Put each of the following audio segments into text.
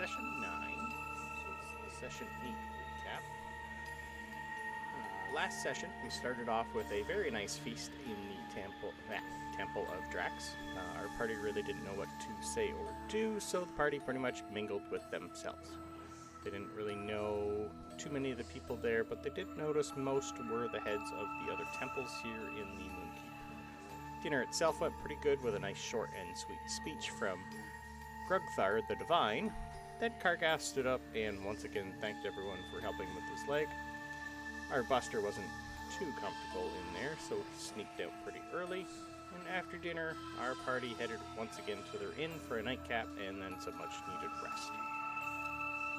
Session 9, so it's the Session 8 recap. Last session, we started off with a very nice feast in the Temple of Drax. Our party really didn't know what to say or do, so the party pretty much mingled with themselves. They didn't really know too many of the people there, but they did notice most were the heads of the other temples here in the Moonkeep. Dinner itself went pretty good with a nice short and sweet speech from Grugthar the Divine. Then Kargath stood up and once again thanked everyone for helping with his leg. Our Buster wasn't too comfortable in there, so he sneaked out pretty early. And after dinner, our party headed once again to their inn for a nightcap and then some much needed rest.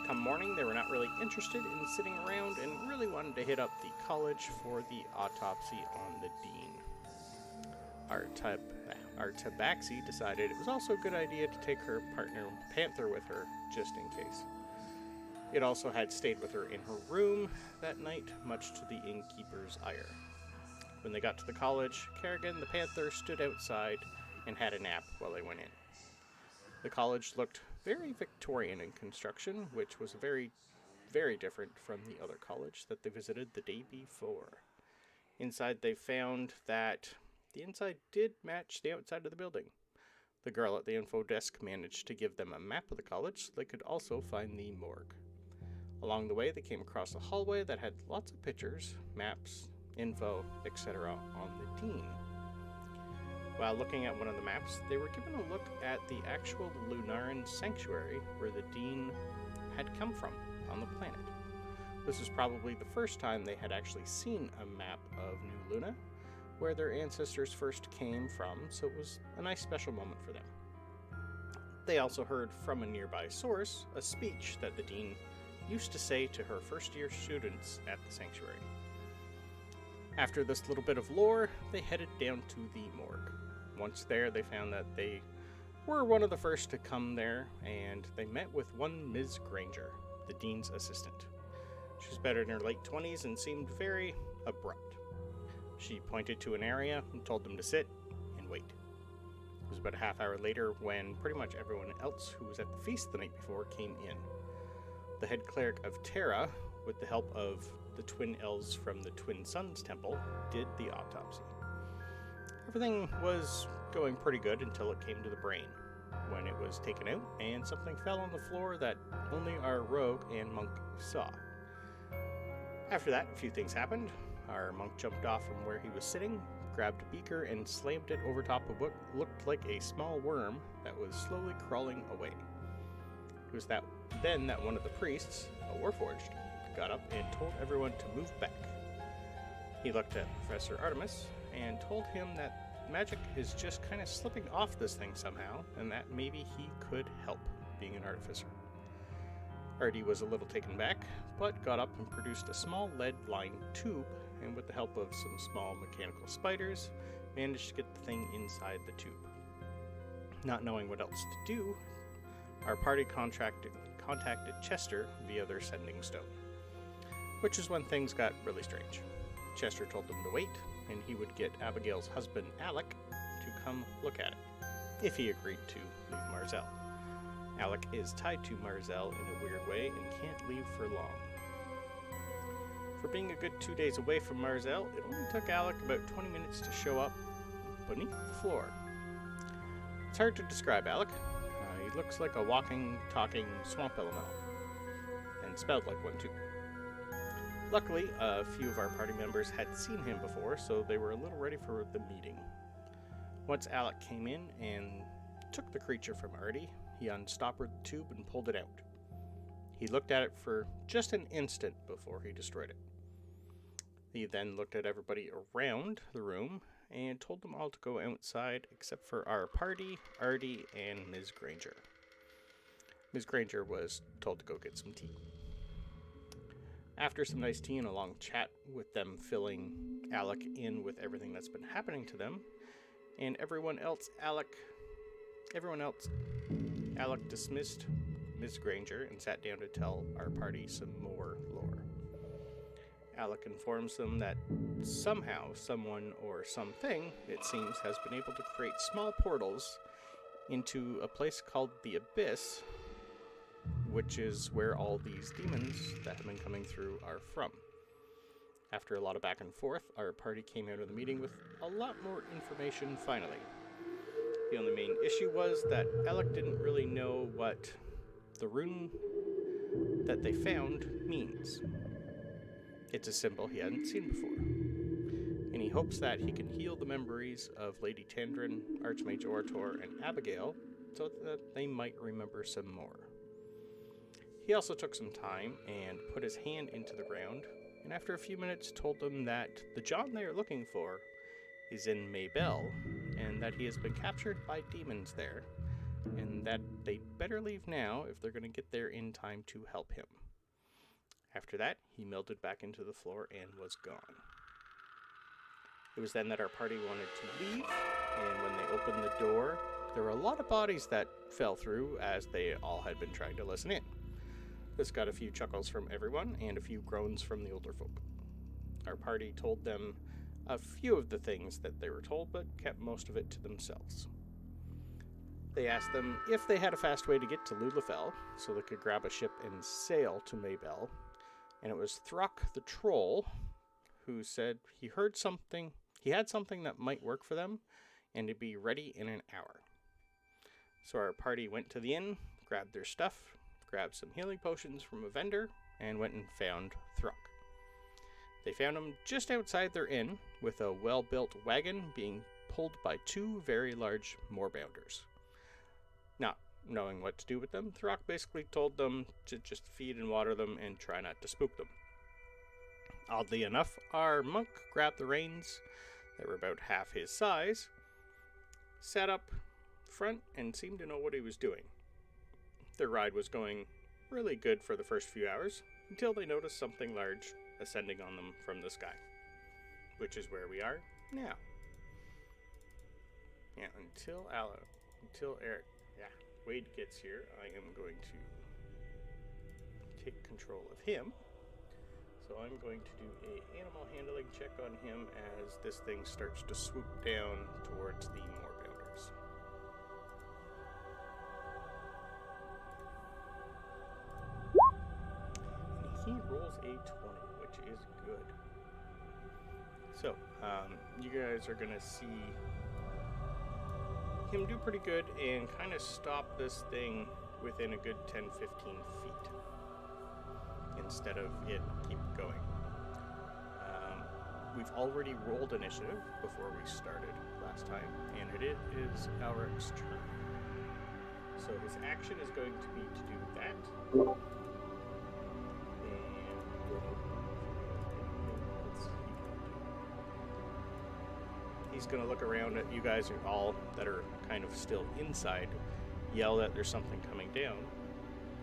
Come morning, they were not really interested in sitting around and really wanted to hit up the college for the autopsy on the dean. Our Tabaxi decided it was also a good idea to take her partner Panther with her, just in case. It also had stayed with her in her room that night, much to the innkeeper's ire. When they got to the college, Kerrigan the Panther stood outside and had a nap while they went in. The college looked very Victorian in construction, which was very, very different from the other college that they visited the day before. Inside they found that the inside did match the outside of the building. The girl at the info desk managed to give them a map of the college so they could also find the morgue. Along the way, they came across a hallway that had lots of pictures, maps, info, etc. on the dean. While looking at one of the maps, they were given a look at the actual Lunaran sanctuary where the dean had come from on the planet. This was probably the first time they had actually seen a map of New Luna, where their ancestors first came from, so it was a nice special moment for them. They also heard from a nearby source a speech that the dean used to say to her first-year students at the sanctuary. After this little bit of lore, they headed down to the morgue. Once there, they found that they were one of the first to come there, and they met with one Ms. Granger, the dean's assistant. She was better in her late 20s and seemed very abrupt. She pointed to an area and told them to sit and wait. It was about a half hour later when pretty much everyone else who was at the feast the night before came in. The head cleric of Terra, with the help of the twin elves from the Twin Suns Temple, did the autopsy. Everything was going pretty good until it came to the brain, when it was taken out and something fell on the floor that only our rogue and monk saw. After that, a few things happened. Our monk jumped off from where he was sitting, grabbed a beaker, and slammed it over top of what looked like a small worm that was slowly crawling away. It was then that one of the priests, a Warforged, got up and told everyone to move back. He looked at Professor Artemis and told him that magic is just kind of slipping off this thing somehow, and that maybe he could help being an artificer. Artie was a little taken back, but got up and produced a small lead-lined tube, and with the help of some small mechanical spiders, managed to get the thing inside the tube. Not knowing what else to do, our party contacted Chester via their sending stone, which is when things got really strange. Chester told them to wait, and he would get Abigail's husband, Alec, to come look at it, if he agreed to leave Marzel. Alec is tied to Marzel in a weird way and can't leave for long. For being a good 2 days away from Marzel, it only took Alec about 20 minutes to show up beneath the floor. It's hard to describe Alec. He looks like a walking, talking swamp elemental, and spelled like one too. Luckily, a few of our party members had seen him before, so they were a little ready for the meeting. Once Alec came in and took the creature from Artie, he unstoppered the tube and pulled it out. He looked at it for just an instant before he destroyed it. He then looked at everybody around the room and told them all to go outside except for our party, Artie, and Ms. Granger. Ms. Granger was told to go get some tea. After some nice tea and a long chat with them filling Alec in with everything that's been happening to them, and everyone else, Alec dismissed Ms. Granger and sat down to tell our party some more lore. Alec informs them that somehow, someone or something, it seems, has been able to create small portals into a place called the Abyss, which is where all these demons that have been coming through are from. After a lot of back and forth, our party came out of the meeting with a lot more information finally. The only main issue was that Alec didn't really know what the rune that they found means. It's a symbol he hadn't seen before, and he hopes that he can heal the memories of Lady Tandrin, Archmage Orator, and Abigail so that they might remember some more. He also took some time and put his hand into the ground, and after a few minutes told them that the John they are looking for is in Maybell, and that he has been captured by demons there, and that they'd better leave now if they're going to get there in time to help him. After that, he melted back into the floor and was gone. It was then that our party wanted to leave, and when they opened the door, there were a lot of bodies that fell through as they all had been trying to listen in. This got a few chuckles from everyone and a few groans from the older folk. Our party told them a few of the things that they were told, but kept most of it to themselves. They asked them if they had a fast way to get to Lulafell, so they could grab a ship and sail to Maybell, and it was Throck the Troll who said he had something that might work for them, and to be ready in an hour. So our party went to the inn, grabbed their stuff, grabbed some healing potions from a vendor, and went and found Throck. They found him just outside their inn, with a well-built wagon being pulled by two very large moorbounders. Not knowing what to do with them, Throck basically told them to just feed and water them and try not to spook them. Oddly enough, our monk grabbed the reins, that were about half his size, sat up front, and seemed to know what he was doing. Their ride was going really good for the first few hours, until they noticed something large ascending on them from the sky, which is where we are now. Yeah, until Wade gets here, I am going to take control of him. So I'm going to do an animal handling check on him as this thing starts to swoop down towards the moorbounders. And he rolls a 20, which is good. So, you guys are going to see him do pretty good and kind of stop this thing within a good 10-15 feet instead of it keep going. We've already rolled initiative before we started last time, and it is Alric's turn. So his action is going to be to do that. And he's going to look around at you guys all that are kind of still inside, yell that there's something coming down,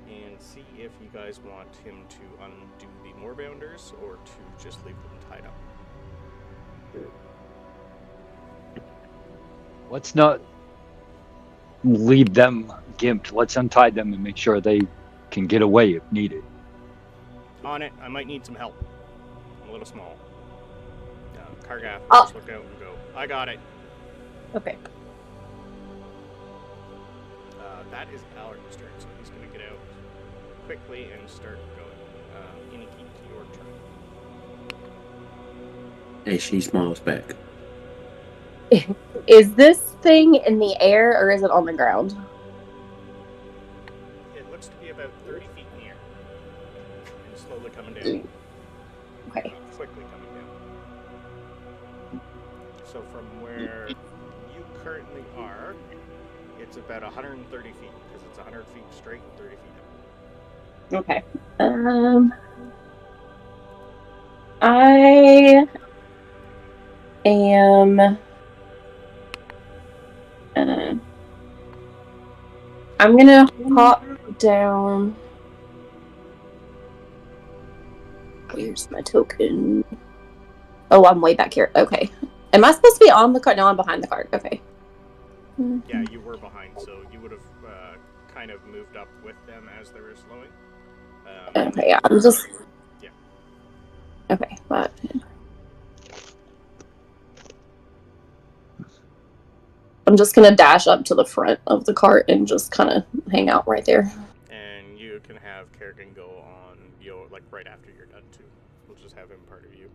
and see if you guys want him to undo the moorbounders or to just leave them tied up. Let's not leave them gimped. Let's untie them and make sure they can get away if needed. On it. I might need some help. I'm a little small. Kargath, Oh. just look out and go. I got it. Okay. That is Alaric's turn, so he's going to get out quickly and start going. Iniki, your turn. Hey, she smiles back. Is this thing in the air or is it on the ground? It looks to be about 30 feet in the air. And slowly coming down. Okay. Quickly coming down. So from where you currently are, it's about 130 feet, because it's 100 feet straight and 30 feet up. Okay. I am. I'm gonna hop down. Where's my token? Oh, I'm way back here. Okay. Am I supposed to be on the cart? No, I'm behind the cart. Okay. Yeah, you were behind, so you would have kind of moved up with them as they were slowing. Okay, yeah, I'm just... Yeah. Okay, but... I'm just gonna dash up to the front of the cart and just kind of hang out right there. And you can have Kerrigan go on Yo like right after you're done too. We'll just have him part of you.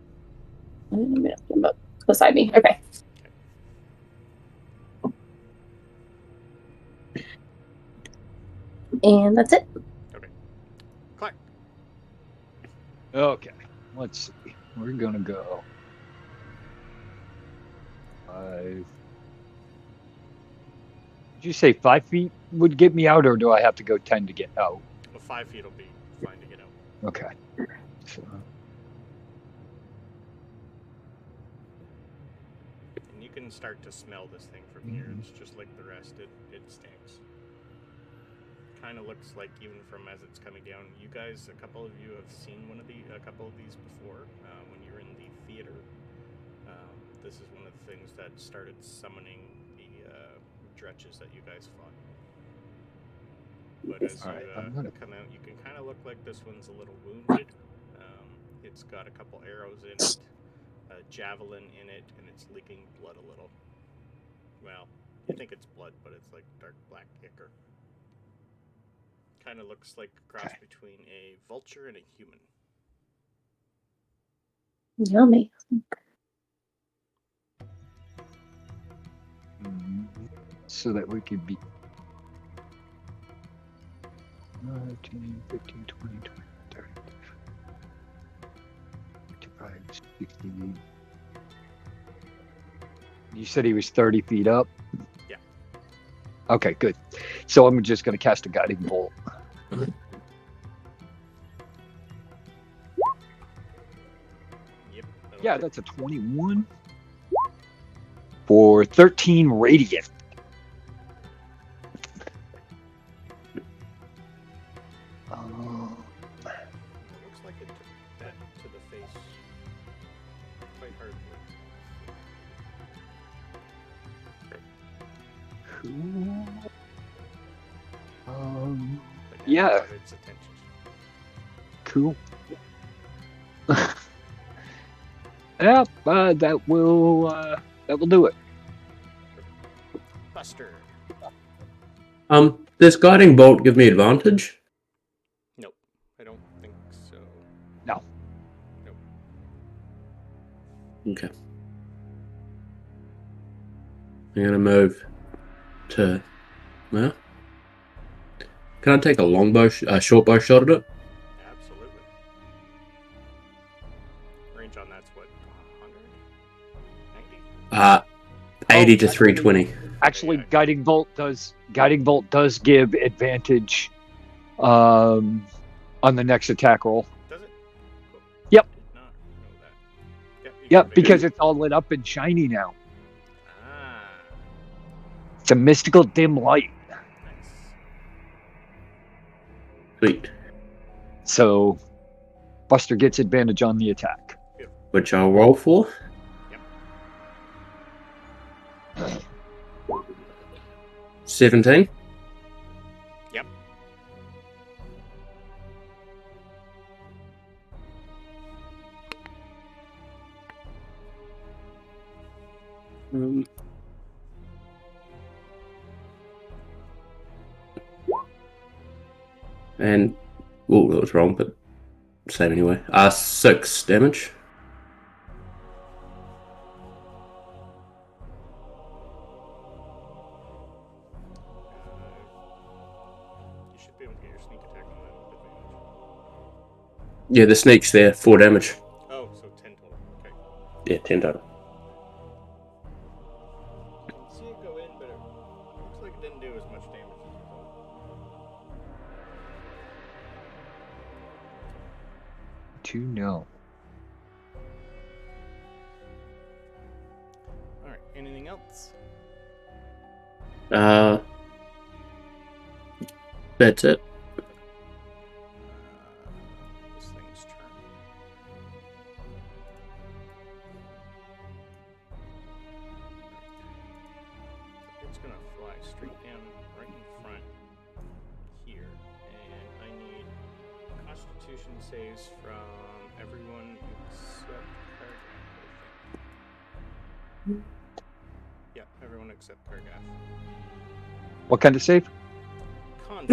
Beside me. Okay. And that's it. Okay. Clark. Okay. Let's see. We're gonna go 5. Did you say 5 feet would get me out, or do I have to go 10 to get out? Well, 5 feet will be fine to get out. Okay. So, And you can start to smell this thing from here. It's just like the rest. It stinks. Kind of looks like, even from as it's coming down, you guys, a couple of you have seen a couple of these before when you were in the theater. This is one of the things that started summoning the dretches that you guys fought. But as you come out, you can kind of look like this one's a little wounded. It's got a couple arrows in it, a javelin in it, and it's leaking blood a little. Well, you think it's blood, but it's like dark black ichor. Kind of looks like a cross between a vulture and a human. Yummy. So that we could be 10, 15, 20, 30, 55, 60. You said he was 30 feet up? Yeah. Okay, good. So I'm just going to cast a guiding bolt. Yep. Yeah, that's a 21 for 13 radiant. Looks like it took that to the face quite hardly. Cool. But Yeah. got its attention. Cool. Yeah, that will do it. Buster. Does guiding bolt give me advantage? Nope, I don't think so. No. Nope. Okay. I'm gonna move to. Well, can I take a short bow shot at it? Absolutely. Range on that's what, 190? 80 to 320. Actually, guiding bolt does give advantage on the next attack roll. Does it? Cool. Yep. I did not know that. Yep, you Yep, can because it's all lit up and shiny now. Ah, It's a mystical dim light. nice. Sweet. So Buster gets advantage on the attack. Which I'll roll for. Yep. 17. Yep. And oh, that was wrong, but same anyway. 6 damage. You should be able to get your sneak attack on that with advantage. Yeah, the sneak's there. 4 damage. Oh, so 10 total. Okay. Yeah, 10 total. I can see it go in, but it looks like it didn't do as much damage as you thought. To know. Alright, anything else? That's it. This thing's turn. It's gonna fly straight down right in front here, and I need Constitution saves from everyone except Kargath. Yeah, everyone except Kargath. What kind of save? Con.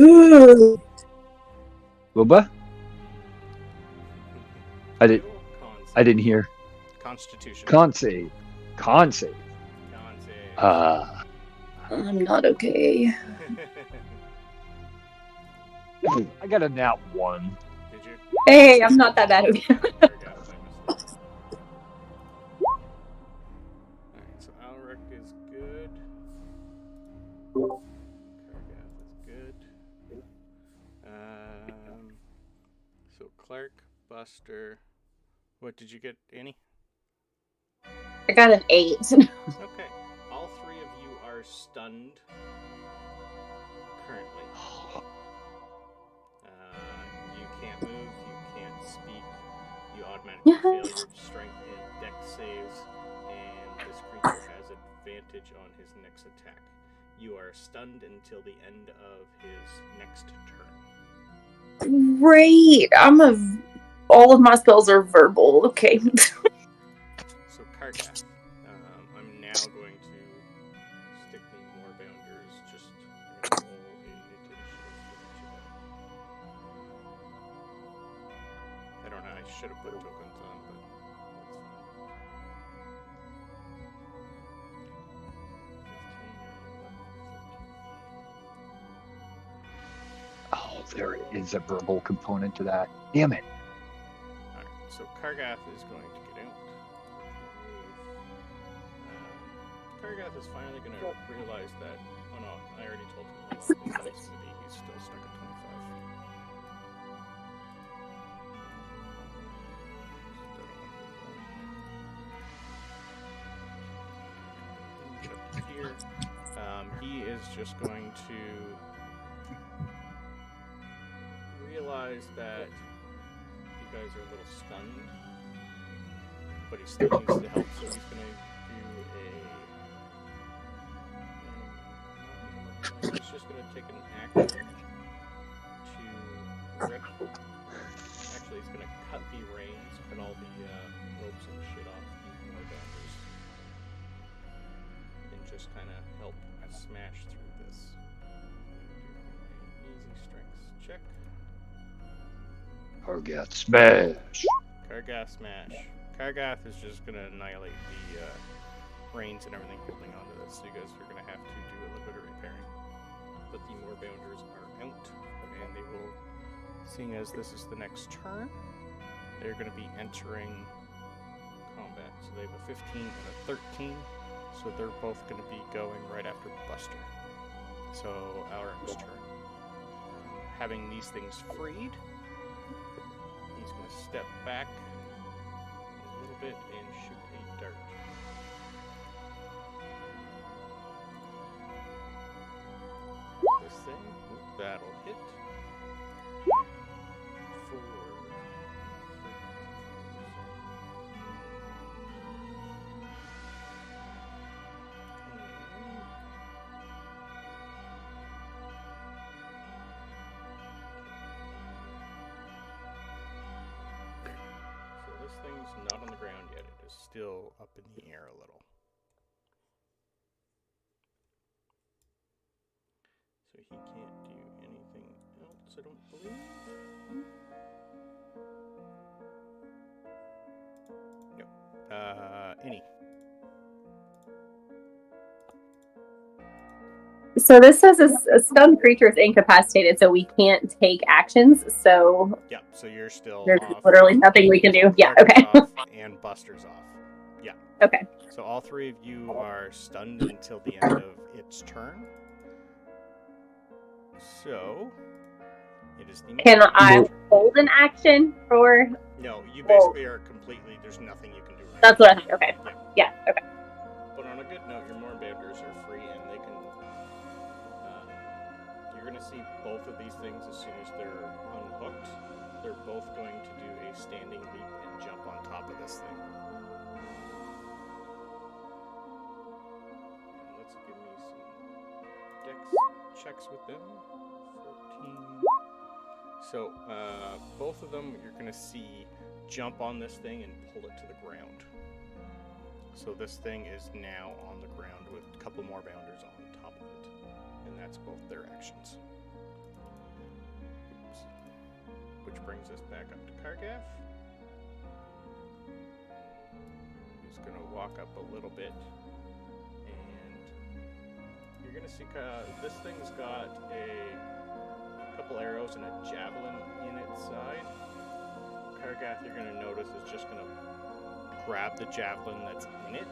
Booba? I didn't hear. Constitution. Con save. Con save. I'm not okay. I got a nat 1. Did you? Hey, I'm not that bad. Okay. There we go. Alright, so Alric is good. Kargath is good. So Clark, Buster. What did you get, Annie? I got an 8. Okay. All three of you are stunned currently. You can't move, you can't speak, you automatically fail your strength and dex saves, and this creature has advantage on his next attack. You are stunned until the end of his next turn. Great. All of my spells are verbal. Okay. So Kargath, I'm now going to stick the more bounders. Just I'm gonna roll a initiative for each of them. I don't know. I should have put tokens on, but Oh, there is a verbal component to that. Damn it. Alright, so Kargath is going to get out. Kargath is finally going to realize that. Oh no, I already told him what he's going to be. He's still stuck at 25. Here, he is just going to realize that you guys are a little stunned, but he still needs the help, so he's going to do he's just going to take an action to rip. Actually, he's going to cut the reins, cut all the ropes and shit off the more bounders, and just kind of help smash through this. Easy strength check. Kargath smash. Kargath smash. Kargath is just going to annihilate the reins and everything holding onto this, so you guys are going to have to do a little bit of repairing. But the more bounders are out, and they will, seeing as this is the next turn, they're going to be entering combat. So they have a 15 and a 13, so they're both going to be going right after Buster. So Alric's turn. Having these things freed, he's going to step back a little bit and shoot a dart. This thing, that'll hit. 4, 3. This thing's not on the ground yet. It is still up in the air a little. So he can't do anything else, I don't believe. No. Any. So this says a stunned creature is incapacitated, so we can't take actions. So Yeah, so you're still there's off. literally nothing we can do. Yeah, okay. Off and Buster's off. Yeah. Okay. So all three of you are stunned until the end of its turn. So it is the Can turn. I hold an action for? No, you basically are completely. There's nothing you can do. Right That's now. what I think. Okay. Yeah. Okay. But on a good note, your Mournbanders are free and they can. You're going to see both of these things as soon as they're unhooked. They're both going to do a standing leap and jump on top of this thing. And let's give me some dex checks with them. 14. So both of them you're going to see jump on this thing and pull it to the ground. So this thing is now on the ground with a couple more bounders on top of it. And that's both their actions. Oops. which brings us back up to Kargath. He's going to walk up a little bit, and you're going to see this thing's got a couple arrows and a javelin in its side. Kargath, you're going to notice, is just going to grab the javelin that's in it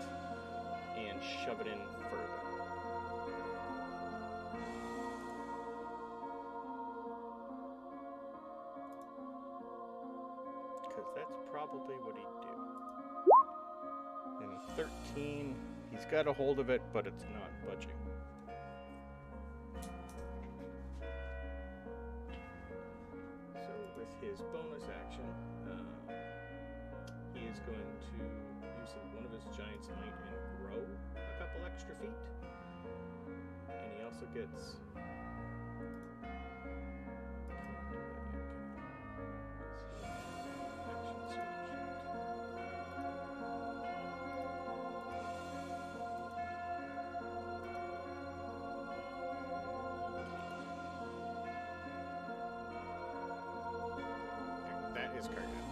and shove it in further. Because that's probably what he'd do. And 13, he's got a hold of it, but it's not budging. So with his bonus action, he is going to use one of his Giant's Might and grow a couple extra feet. And he also gets... That is Kargath.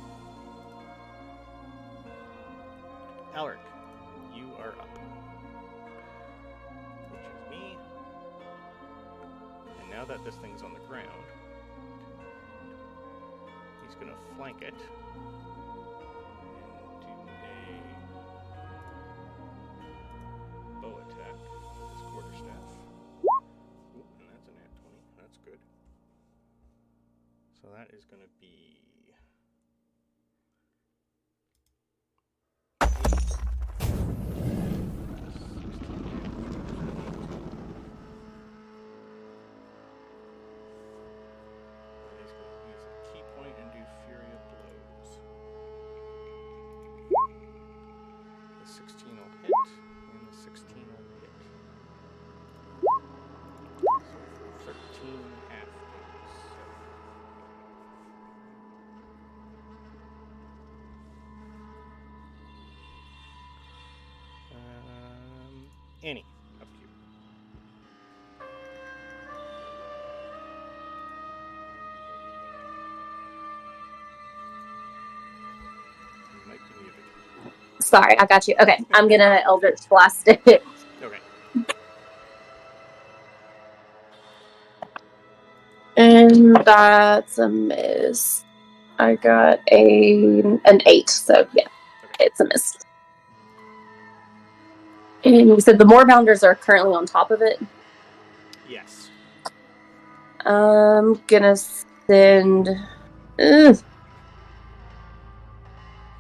Alaric, you are up. Which is me. And now that this thing's on the ground, he's going to flank it and do a bow attack with his quarterstaff. Ooh, and that's a nat 20. That's good. So that is going to be... Annie, up to you. You might be muted. Sorry, I got you. Okay, I'm gonna Eldritch Blast it. Okay. And that's a miss. I got an 8, so yeah, it's a miss. And you said the Moorbounders are currently on top of it? Yes. I'm gonna send...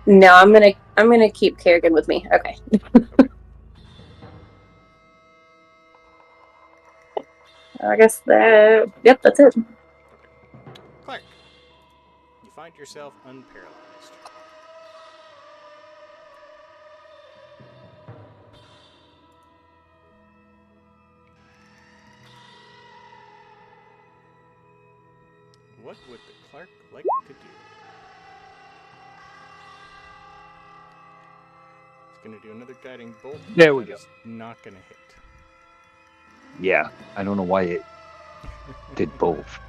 No, I'm gonna keep Kerrigan with me. Okay. I guess that... Yep, that's it. Clark, you find yourself unparalyzed. What would the Clark like to do? He's going to do another guiding bolt. There we go. Not going to hit. Yeah, I don't know why it did both.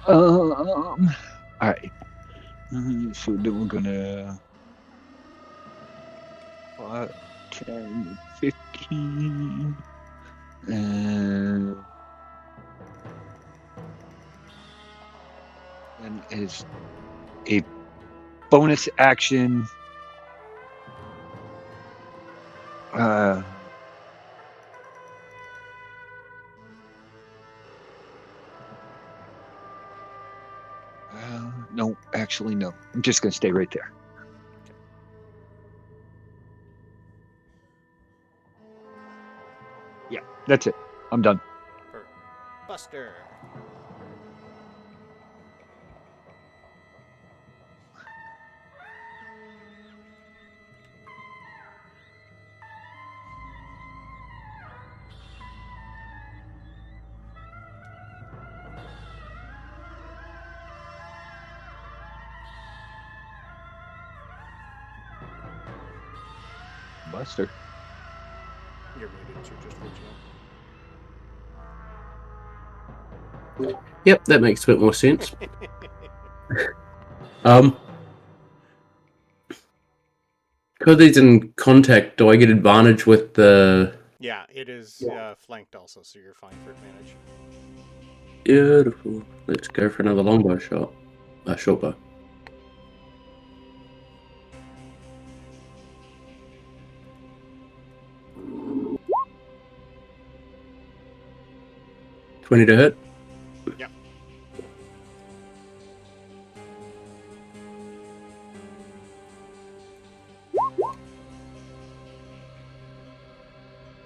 All right. So then we're gonna 5, 10, 15, and is a bonus action. No, actually, no. I'm just going to stay right there. Yeah, that's it. I'm done. Buster. Buster. You're muted, so just reaching out. Yep, that makes a bit more sense. Because he's in contact, do I get advantage with the... Yeah, it is flanked also, so you're fine for advantage. Beautiful. Let's go for another longbow shot. Short bow. $20 to hit. Yep.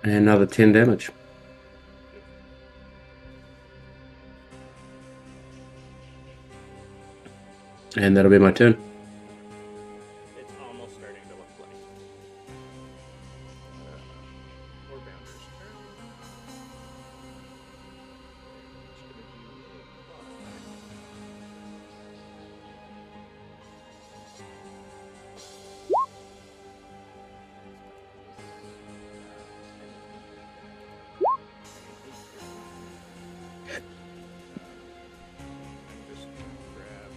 And another 10 damage. And that'll be my turn. It's almost starting to look like Warbounder's turn. It's gonna do a I'm just gonna grab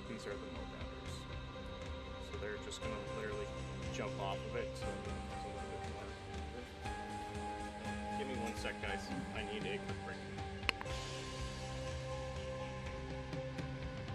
these are the Warbounders. So they're just gonna literally jump off of it. So it's a little bit more. Give me one sec, guys. I need a quick break.